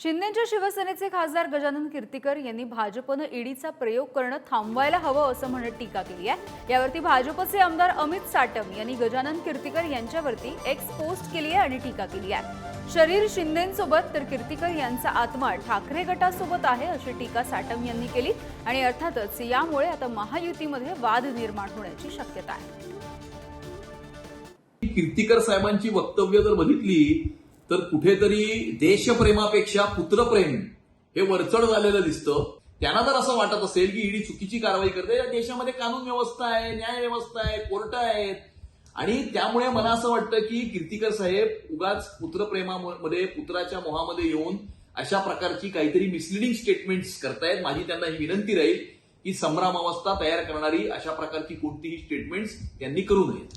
शिंदेच्या शिवसेनेचे खासदार गजानन कीर्तिकर यांनी भाजपनं ईडीचा प्रयोग करणं थांबवायला हवं असं म्हणत टीका केली आहे। यावरती भाजपचे आमदार अमित साटम यांनी गजानन कीर्तिकर यांच्यावरती एक्स पोस्ट केली आहे आणि टीका केली आहे। शरीर शिंदेंसोबत तर कीर्तिकर यांचा आत्मा ठाकरे गटासोबत आहे अशी टीका साटम यांनी केली आणि अर्थातच यामुळे आता महायुतीमध्ये वाद निर्माण होण्याची शक्यता आहे। कीर्तिकर साहेबांची वक्तव्य जर बघितली तर कुठेतरी देशप्रेमापेक्षा पुत्रप्रेम हे वरचढ झालेलं दिसतं। त्यांना जर असं वाटत असेल की ईडी चुकीची कारवाई करते, या देशामध्ये कानून व्यवस्था आहे, न्याय व्यवस्था आहे, कोर्ट आहेत आणि त्यामुळे मला असं वाटतं की कीर्तिकर साहेब उगाच पुत्रप्रेमामध्ये पुत्राच्या मोहामध्ये येऊन अशा प्रकारची काहीतरी मिसलिडिंग स्टेटमेंट्स करतायत। माझी त्यांना ही विनंती राहील की संभ्रमावस्था तयार करणारी अशा प्रकारची कोणतीही स्टेटमेंट्स त्यांनी करू नयेत।